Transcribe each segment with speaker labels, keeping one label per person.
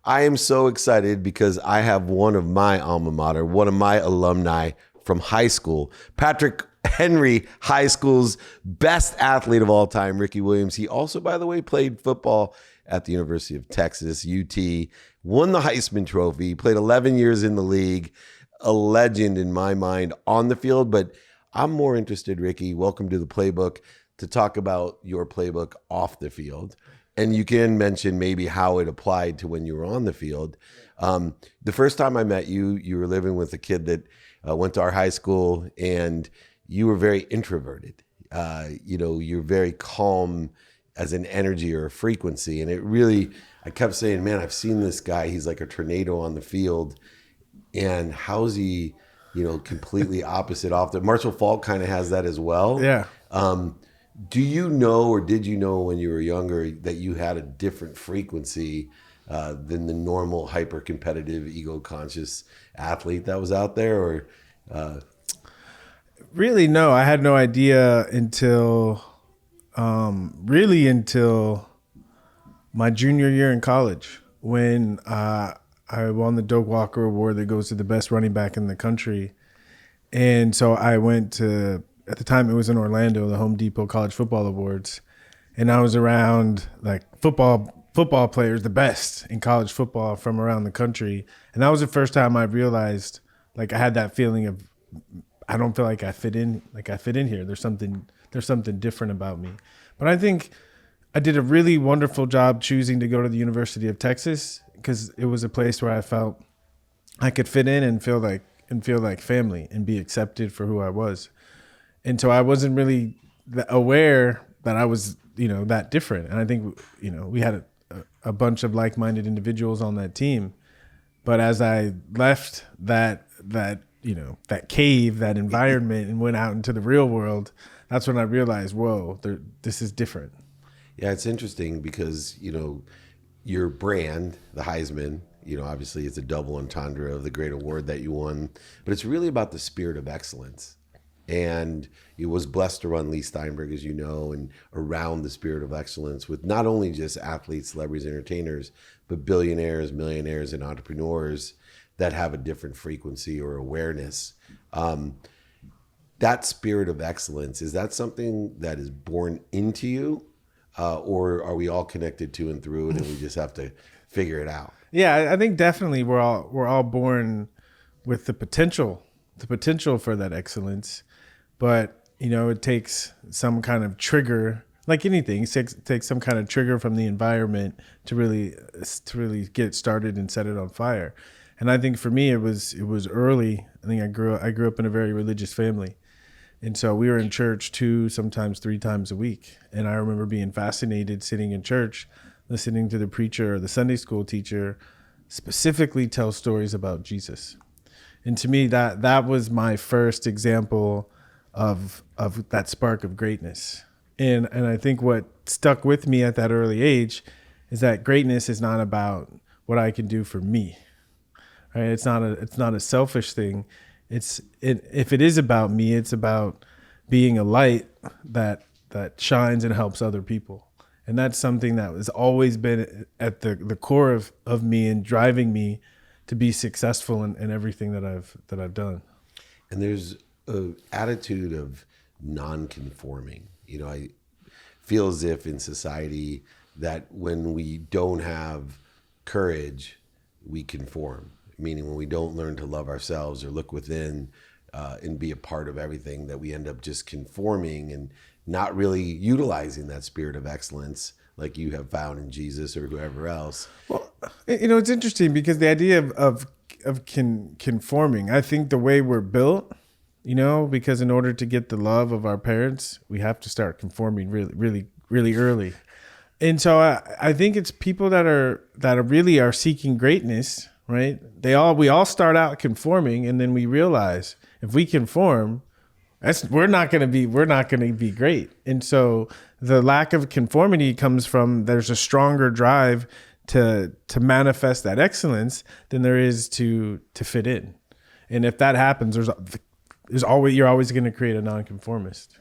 Speaker 1: I am so excited because I have one of my alma mater, one of my alumni from high school, Patrick Henry High School's best athlete of all time, Ricky Williams. He also, by the way, played football at the University of Texas, UT, won the Heisman Trophy, played 11 years in the league, a legend in my mind on the field. But I'm more interested, Ricky, welcome to the Playbook, to talk about your playbook off the field. And you can mention maybe how it applied to when you were on the field. The first time I met you, you were living with a kid that went to our high school, and you were very introverted. You're very calm as an energy or a frequency. And it really, I kept saying, man, I've seen this guy. He's like a tornado on the field. And how's he, completely opposite off the Marshall Falk kind of has that as well.
Speaker 2: Yeah.
Speaker 1: Do you know, or did you know when you were younger, that you had a different frequency than the normal hyper-competitive, ego-conscious athlete that was out there? Or
Speaker 2: Really, no. I had no idea until my junior year in college, when I won the Doak Walker Award that goes to the best running back in the country. And so I went to, at the time it was in Orlando, the Home Depot College Football Awards. And I was around like football players, the best in college football from around the country. And that was the first time I realized, like, I had that feeling of, I don't feel like I fit in here. There's something different about me. But I think I did a really wonderful job choosing to go to the University of Texas, because it was a place where I felt I could fit in and feel like family and be accepted for who I was. And so I wasn't really aware that I was, that different. And I think, we had a bunch of like-minded individuals on that team. But as I left that cave, that environment, and went out into the real world, that's when I realized, whoa, this is different.
Speaker 1: Yeah, it's interesting because, your brand, the Heisman, obviously it's a double entendre of the great award that you won, but it's really about the spirit of excellence. And it was blessed to run Leigh Steinberg, as you know, and around the spirit of excellence with not only just athletes, celebrities, entertainers, but billionaires, millionaires, and entrepreneurs that have a different frequency or awareness. That spirit of excellence, is that something that is born into you? Or are we all connected to and through it, and we just have to figure it out?
Speaker 2: Yeah, I think definitely we're all born with the potential for that excellence. But, it takes some kind of trigger, like anything. It takes some kind of trigger from the environment to really get it started and set it on fire. And I think for me, it was early. I think I grew up in a very religious family. And so we were in church 2, sometimes 3 times a week. And I remember being fascinated sitting in church, listening to the preacher or the Sunday school teacher specifically tell stories about Jesus. And to me, that was my first example of that spark of greatness. And I think what stuck with me at that early age is that greatness is not about what I can do for me. Right? It's not a selfish thing. If it is about me, it's about being a light that shines and helps other people. And that's something that has always been at the core of me and driving me to be successful in everything that I've done.
Speaker 1: And there's an attitude of non-conforming. I feel as if in society that when we don't have courage, we conform. Meaning when we don't learn to love ourselves or look within and be a part of everything, that we end up just conforming and not really utilizing that spirit of excellence like you have found in Jesus or whoever else.
Speaker 2: Well, it's interesting because the idea of conforming, I think the way we're built, because in order to get the love of our parents, we have to start conforming really, really, really early. And so I think it's people that really are seeking greatness, right? We all start out conforming, and then we realize if we conform, we're not going to be great. And so the lack of conformity comes from there's a stronger drive to manifest that excellence than there is to fit in. And if that happens, you're always going to create a nonconformist.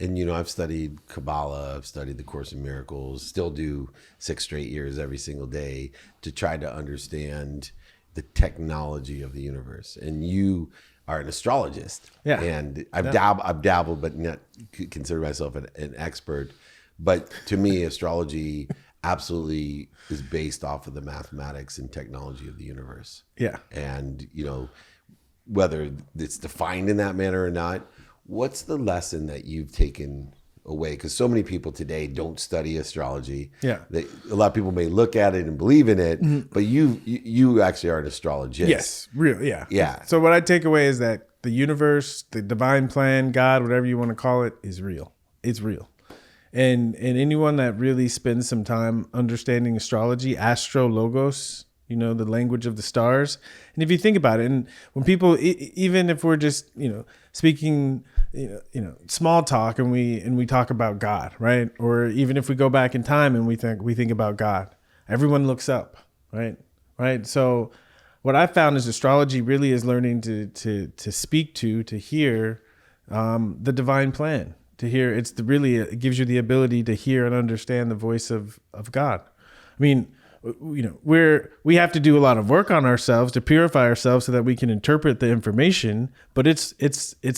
Speaker 1: And, I've studied Kabbalah, I've studied the Course in Miracles, still do 6 straight years every single day to try to understand the technology of the universe. And you are an astrologist.
Speaker 2: Yeah.
Speaker 1: And I've dabbled, but not consider myself an expert. But to me, astrology absolutely is based off of the mathematics and technology of the universe.
Speaker 2: Yeah.
Speaker 1: And, whether it's defined in that manner or not, what's the lesson that you've taken away? Because so many people today don't study astrology.
Speaker 2: Yeah.
Speaker 1: A lot of people may look at it and believe in it, but you actually are an astrologist.
Speaker 2: Yes, real, yeah.
Speaker 1: Yeah.
Speaker 2: So what I take away is that the universe, the divine plan, God, whatever you want to call it, is real. It's real. And anyone that really spends some time understanding astrology, astrologos, the language of the stars. And if you think about it, and when people, even if we're just, speaking, small talk and we talk about God, right? Or even if we go back in time and we think about God, everyone looks up, right? Right. So what I found is astrology really is learning to speak to hear the divine plan, to hear. It gives you the ability to hear and understand the voice of God. I mean, we have to do a lot of work on ourselves to purify ourselves so that we can interpret the information, but it's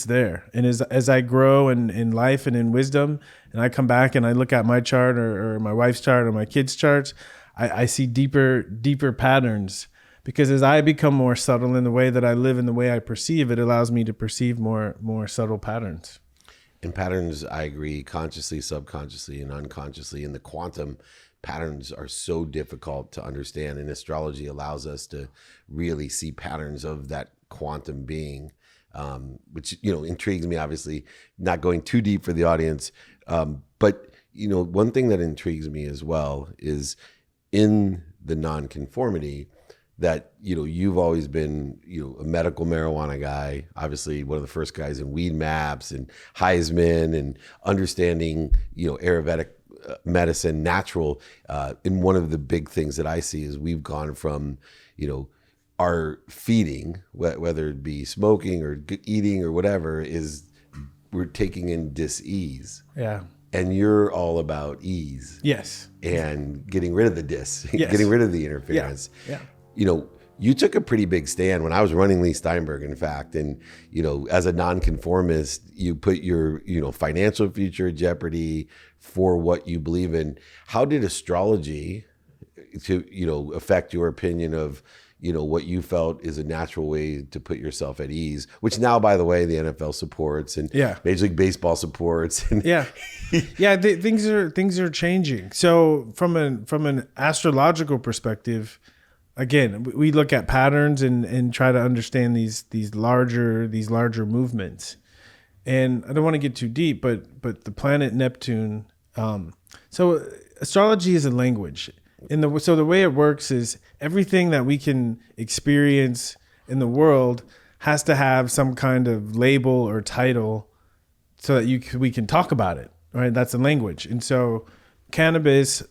Speaker 2: there. And as I grow in life and in wisdom, and I come back and I look at my chart or my wife's chart or my kids' charts, I see deeper patterns, because as I become more subtle in the way that I live and the way I perceive, it allows me to perceive more subtle patterns.
Speaker 1: And patterns, I agree, consciously, subconsciously, and unconsciously, in the quantum, patterns are so difficult to understand, and astrology allows us to really see patterns of that quantum being, which intrigues me. Obviously, not going too deep for the audience, but one thing that intrigues me as well is in the nonconformity that you've always been a medical marijuana guy, obviously one of the first guys in weed maps and Heisman and understanding Ayurvedic medicine, natural. And one of the big things that I see is we've gone from, our feeding, whether it be smoking or eating or whatever, is we're taking in dis-ease.
Speaker 2: Yeah.
Speaker 1: And you're all about ease.
Speaker 2: Yes.
Speaker 1: And getting rid of the dis,
Speaker 2: yes.
Speaker 1: getting rid of the interference.
Speaker 2: Yeah.
Speaker 1: You took a pretty big stand when I was running Leigh Steinberg, in fact. And, as a nonconformist, you put your, financial future at jeopardy for what you believe in. How did astrology affect your opinion of, what you felt is a natural way to put yourself at ease, which now, by the way, the NFL supports and Major League Baseball supports. And
Speaker 2: things are changing. So from an astrological perspective, again, we look at patterns and try to understand these larger movements. And I don't want to get too deep, but the planet Neptune. So astrology is a language. So the way it works is everything that we can experience in the world has to have some kind of label or title so that we can talk about it. Right? That's a language. And so cannabis,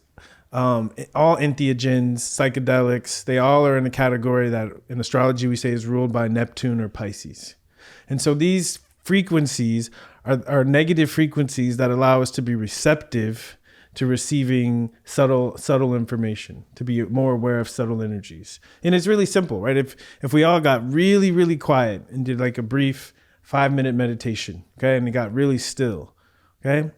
Speaker 2: all entheogens, psychedelics, they all are in a category that in astrology we say is ruled by Neptune or Pisces. And so these frequencies are negative frequencies that allow us to be receptive to receiving subtle information, to be more aware of subtle energies. And it's really simple, right? If we all got really, really quiet and did like a brief 5-minute meditation, okay, and it got really still, okay?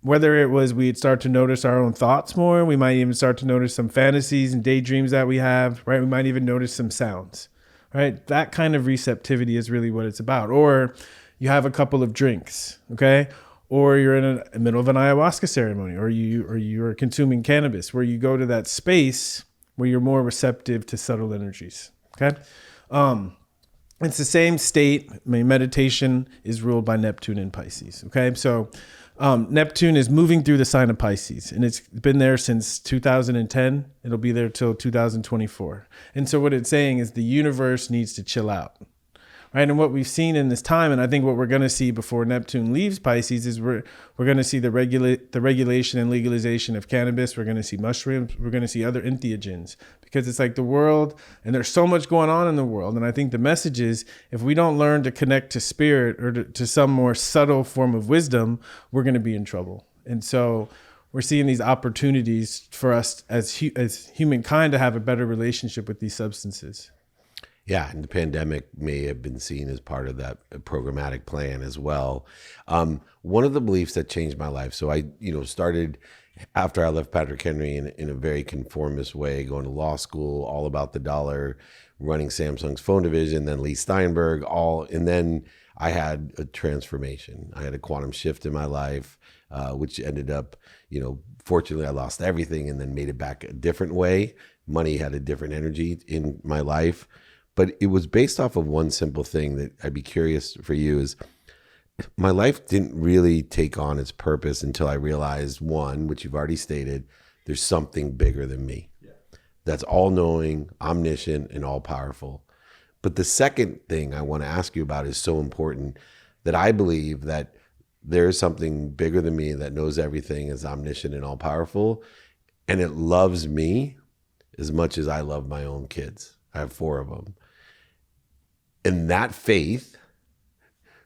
Speaker 2: Whether it was we'd start to notice our own thoughts more, we might even start to notice some fantasies and daydreams that we have, right? We might even notice some sounds, right? That kind of receptivity is really what it's about. Or you have a couple of drinks, okay? Or you're in the middle of an ayahuasca ceremony, or you're consuming cannabis, where you go to that space where you're more receptive to subtle energies, okay? It's the same state. I mean, meditation is ruled by Neptune and Pisces, okay? So Neptune is moving through the sign of Pisces, and it's been there since 2010. It'll be there till 2024. And so what it's saying is the universe needs to chill out, right? And what we've seen in this time, and I think what we're going to see before Neptune leaves Pisces, is we're going to see the regulation and legalization of cannabis. We're going to see mushrooms. We're going to see other entheogens, because it's like the world, and there's so much going on in the world. And I think the message is, if we don't learn to connect to spirit or to some more subtle form of wisdom, we're going to be in trouble. And so we're seeing these opportunities for us as humankind to have a better relationship with these substances.
Speaker 1: Yeah, and the pandemic may have been seen as part of that programmatic plan as well. One of the beliefs that changed my life, so I started after I left Patrick Henry in a very conformist way, going to law school, all about the dollar, running Samsung's phone division, then Leigh Steinberg, and then I had a transformation. I had a quantum shift in my life, which ended up, fortunately I lost everything and then made it back a different way. Money had a different energy in my life, but it was based off of one simple thing that I'd be curious for you is, my life didn't really take on its purpose until I realized, one, which you've already stated, there's something bigger than me. Yeah. That's all-knowing, omniscient, and all-powerful. But the second thing I want to ask you about is so important, that I believe that there's something bigger than me that knows everything, is omniscient and all-powerful, and it loves me as much as I love my own kids. I have 4 of them. And that faith,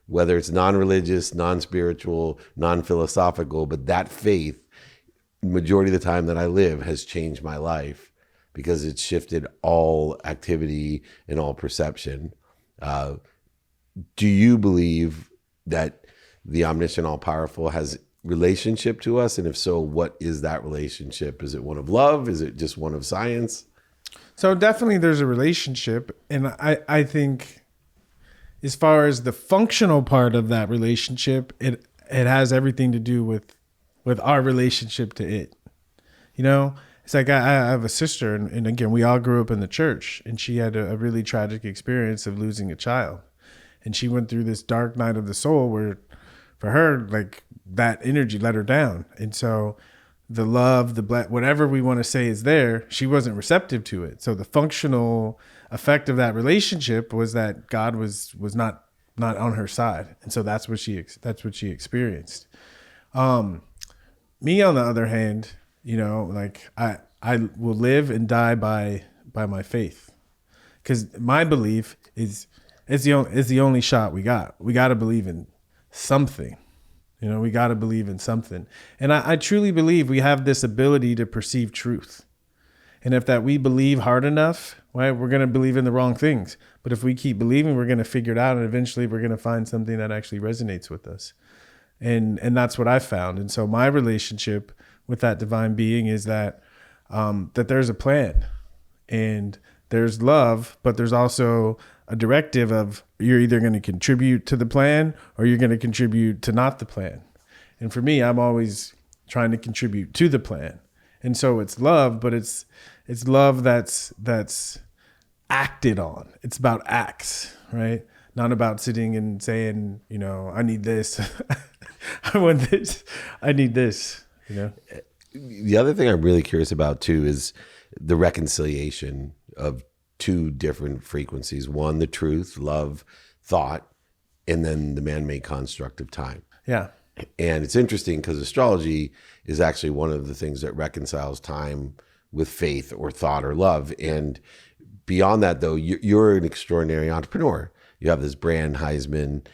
Speaker 1: whether it's non-religious, non-spiritual, non-philosophical, but that faith, majority of the time that I live, has changed my life because it's shifted all activity and all perception. Do you believe that the omniscient, all-powerful has relationship to us? And if so, what is that relationship? Is it one of love? Is it just one of science?
Speaker 2: So definitely there's a relationship. And I think, as far as the functional part of that relationship, it has everything to do with our relationship to it. It's like I have a sister, and again, we all grew up in the church, and she had a really tragic experience of losing a child. And she went through this dark night of the soul where, for her, like, that energy let her down. And so the love, whatever we want to say is there, she wasn't receptive to it. So the functional effect of that relationship was that God was not on her side, and so that's what she experienced. Me, on the other hand, like I will live and die by my faith, because my belief is the only shot we got. We got to believe in something. We got to believe in something, and I truly believe we have this ability to perceive truth. And if that we believe hard enough, right, we're going to believe in the wrong things. But if we keep believing, we're going to figure it out, and eventually we're going to find something that actually resonates with us. And that's what I found. And so my relationship with that divine being is that that there's a plan, and there's love, but there's also a directive of, you're either going to contribute to the plan or you're going to contribute to not the plan. And for me, I'm always trying to contribute to the plan. And so it's love, but it's love that's acted on. It's about acts, right? Not about sitting and saying, I need this. I want this. I need this,
Speaker 1: The other thing I'm really curious about too is the reconciliation of 2 different frequencies. One, the truth, love, thought, and then the man-made construct of time.
Speaker 2: Yeah.
Speaker 1: And it's interesting because astrology is actually one of the things that reconciles time with faith or thought or love. And beyond that, though, you're an extraordinary entrepreneur. You have this brand, Heisman,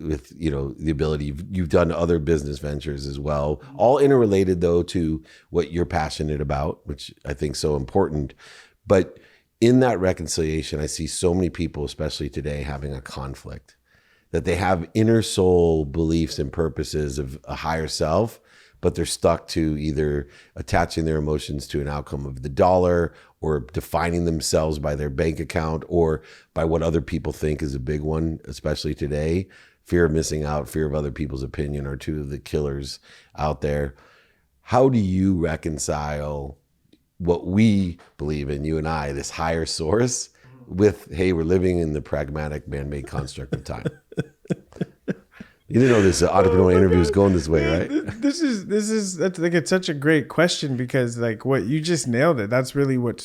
Speaker 1: with the ability. You've done other business ventures as well, all interrelated though to what you're passionate about, which I think is so important. But in that reconciliation, I see so many people, especially today, having a conflict. That they have inner soul beliefs and purposes of a higher self, but they're stuck to either attaching their emotions to an outcome of the dollar, or defining themselves by their bank account, or by what other people think is a big one, especially today. Fear of missing out, fear of other people's opinion are 2 of the killers out there. How do you reconcile what we believe in, you and I, this higher source, with, hey, we're living in the pragmatic man-made construct of time? You didn't know this entrepreneurial interview was going this way, right?
Speaker 2: It's such a great question because like what you just nailed it. That's really what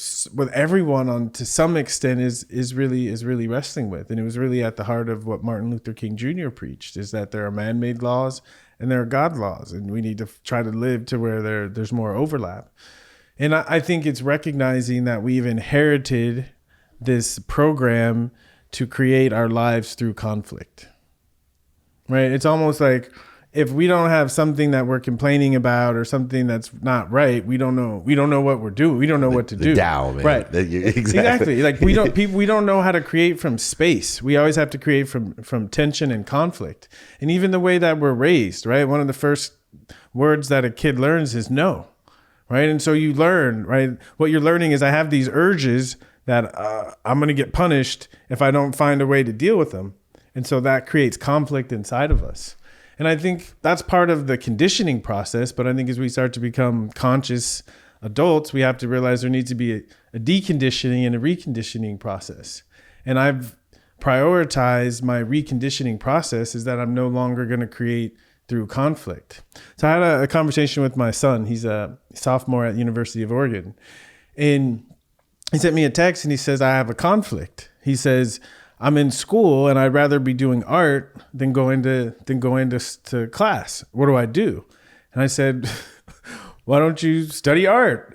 Speaker 2: everyone on to some extent is really wrestling with, and it was really at the heart of what Martin Luther King Jr. preached: is that there are man-made laws and there are God laws, and we need to try to live to where there's more overlap. And I think it's recognizing that we've inherited this program to create our lives through conflict. Right. It's almost like if we don't have something that we're complaining about or something that's not right, we don't know what we're doing. We don't know what to do.
Speaker 1: Tao, man.
Speaker 2: Right. Exactly. Like we don't know how to create from space. We always have to create from tension and conflict. And even the way that we're raised, right? One of the first words that a kid learns is no. Right. And so you learn, right? What you're learning is I have these urges that I'm going to get punished if I don't find a way to deal with them. And so that creates conflict inside of us. And I think that's part of the conditioning process. But I think as we start to become conscious adults, we have to realize there needs to be a deconditioning and a reconditioning process. And I've prioritized my reconditioning process is that I'm no longer going to create through conflict. So I had a conversation with my son. He's a sophomore at the University of Oregon. And he sent me a text and he says, I have a conflict. He says, I'm in school and I'd rather be doing art than going to class. What do I do? And I said, why don't you study art?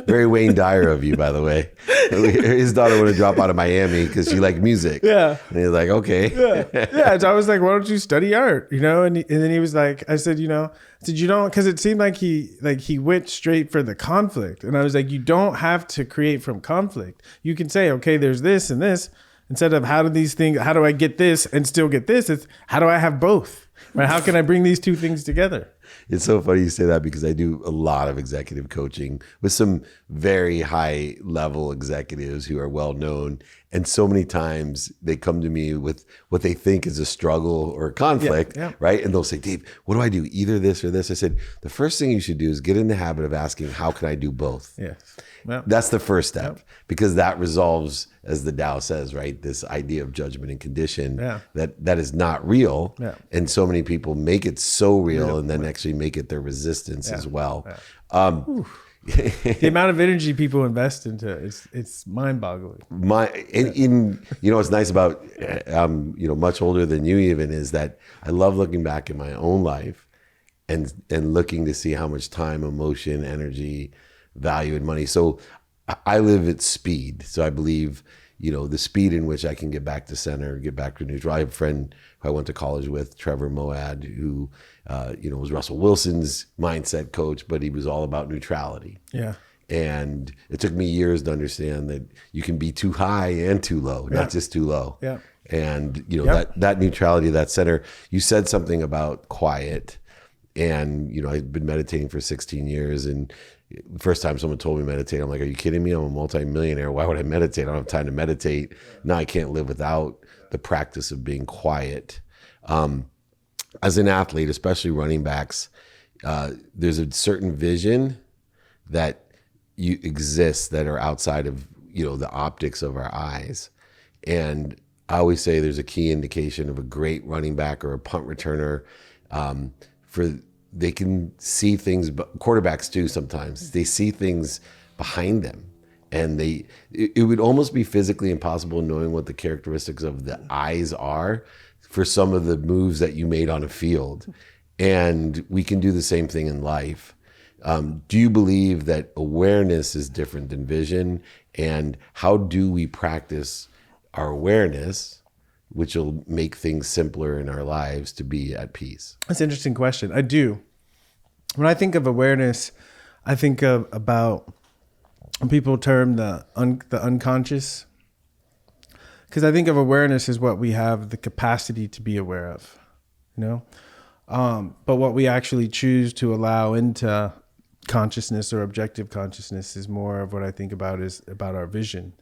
Speaker 1: Very Wayne Dyer of you, by the way. His daughter wanted to drop out of Miami because she liked music.
Speaker 2: Yeah.
Speaker 1: And he's like, okay.
Speaker 2: Yeah. So I was like, why don't you study art? And then he was like, I said, you don't, because it seemed like he went straight for the conflict. And I was like, you don't have to create from conflict. You can say, okay, there's this and this. Instead of how do I get this and still get this? It's how do I have both? Right? How can I bring these two things together?
Speaker 1: It's so funny you say that because I do a lot of executive coaching with some very high level executives who are well known. And so many times they come to me with what they think is a struggle or a conflict, right? And they'll say, Dave, what do I do? Either this or this. I said, the first thing you should do is get in the habit of asking, how can I do both?
Speaker 2: Yes.
Speaker 1: Yep. That's the first step because that resolves, as the Tao says, right? This idea of judgment and condition that is not real. Yeah. And so many people make it so real and then actually make it their resistance as well. Yeah.
Speaker 2: The amount of energy people invest into it's mind-boggling.
Speaker 1: What's nice about much older than you even is that I love looking back in my own life and looking to see how much time, emotion, energy, value, and money. So I live at speed. So I believe the speed in which I can get back to center, get back to neutral. I have a friend who I went to college with, Trevor Moad, who was Russell Wilson's mindset coach, but he was all about neutrality. Yeah. And it took me years to understand that you can be too high and too low, not just too low. Yeah. And that neutrality, that center. You said something about quiet, and I've been meditating for 16 years, and the first time someone told me meditate, I'm like, are you kidding me? I'm a multimillionaire. Why would I meditate? I don't have time to meditate. Now I can't live without the practice of being quiet. As an athlete, especially running backs, there's a certain vision that you exist that are outside of, the optics of our eyes. And I always say there's a key indication of a great running back or a punt returner they can see things, but quarterbacks do sometimes. They see things behind them, and it would almost be physically impossible knowing what the characteristics of the eyes are for some of the moves that you made on a field. And we can do the same thing in life. Do you believe that awareness is different than vision? And how do we practice our awareness, which will make things simpler in our lives to be at peace?
Speaker 2: That's an interesting question. I do. When I think of awareness, I think about when people term the unconscious, because I think of awareness as what we have the capacity to be aware of, but what we actually choose to allow into consciousness or objective consciousness is more of what I think about is about our vision.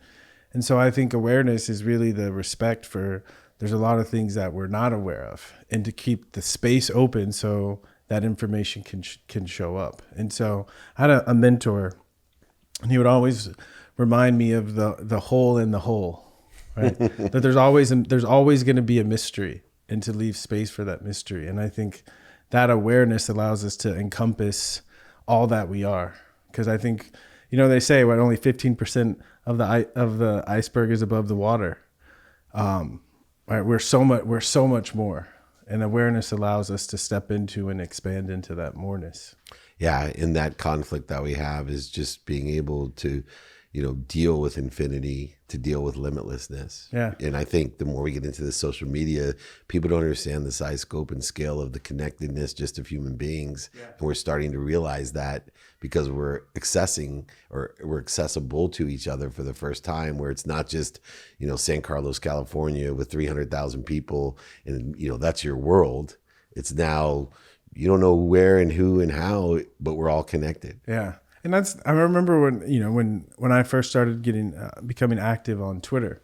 Speaker 2: And so I think awareness is really the respect for there's a lot of things that we're not aware of, and to keep the space open so that information can show up. And so I had a mentor, and he would always remind me of the hole in the hole, right? That there's always going to be a mystery. and to leave space for that mystery. And I think that awareness allows us to encompass all that we are. Because I think, they say what only 15% of the iceberg is above the water. Right? We're so much more, and awareness allows us to step into and expand into that moreness.
Speaker 1: Yeah, in that conflict that we have is just being able to, deal with infinity, to deal with limitlessness.
Speaker 2: Yeah.
Speaker 1: And I think the more we get into this social media, people don't understand the size, scope, and scale of the connectedness just of human beings. Yeah. And we're starting to realize that because we're accessible to each other for the first time, where it's not just, San Carlos, California with 300,000 people and, that's your world. It's now, you don't know where and who and how, but we're all connected.
Speaker 2: Yeah. And I remember when I first started becoming active on Twitter,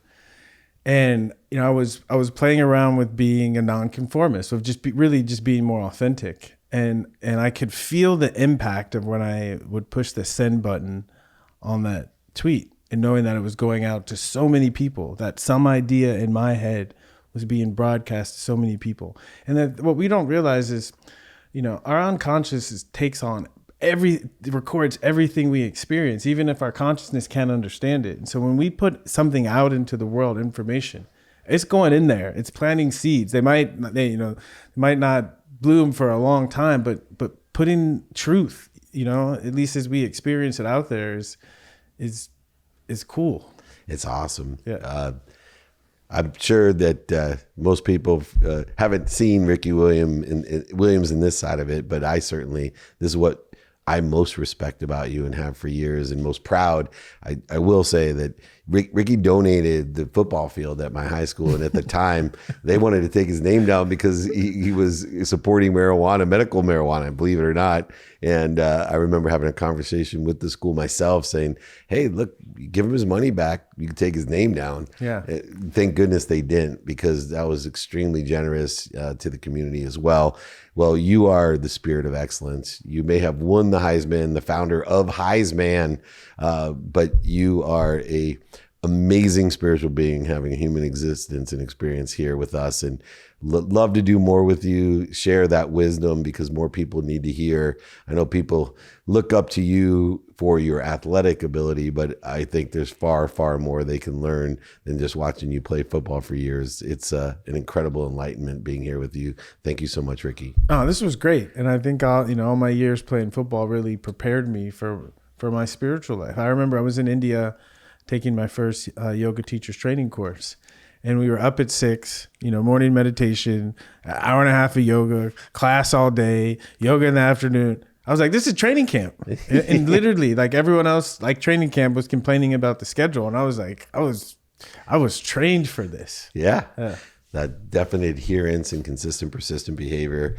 Speaker 2: and I was playing around with being a nonconformist, of just being more authentic, and I could feel the impact of when I would push the send button on that tweet, and knowing that it was going out to so many people, that some idea in my head was being broadcast to so many people, and that what we don't realize is, our unconscious takes on records everything we experience, even if our consciousness can't understand it. And so when we put something out into the world, information, it's going in there. It's planting seeds. They might not bloom for a long time, but putting truth, at least as we experience it out there, is cool.
Speaker 1: It's awesome.
Speaker 2: Yeah.
Speaker 1: I'm sure that most people haven't seen Ricky Williams in this side of it, but this is what I most respect about you and have for years, and most proud. I will say that Ricky donated the football field at my high school, and at the time they wanted to take his name down because he was supporting medical marijuana, believe it or not. And I remember having a conversation with the school myself saying, hey, look, give him his money back. You can take his name down.
Speaker 2: Yeah.
Speaker 1: Thank goodness they didn't, because that was extremely generous to the community as well. Well, you are the spirit of excellence. You may have won the Heisman, the founder of Heisman, but you are a amazing spiritual being having a human existence and experience here with us, and love to do more with you, share that wisdom, because more people need to hear. I know people look up to you for your athletic ability, but I think there's far, far more they can learn than just watching you play football for years. It's an incredible enlightenment being here with you. Thank you so much, Ricky.
Speaker 2: Oh, this was great. And I think all my years playing football really prepared me for my spiritual life. I remember I was in India taking my first yoga teacher's training course. And we were up at 6, morning meditation, an hour and a half of yoga, class all day, yoga in the afternoon. I was like, this is training camp. And literally, like everyone else, like training camp was complaining about the schedule. And I was like, I was trained for this.
Speaker 1: Yeah. That definite adherence and consistent, persistent behavior.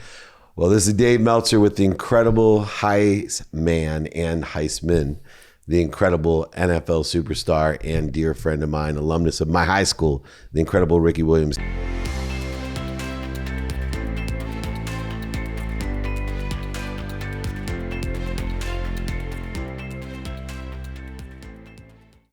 Speaker 1: Well, this is Dave Meltzer with the incredible Heisman and Heisman, the incredible NFL superstar and dear friend of mine, alumnus of my high school, the incredible Ricky Williams.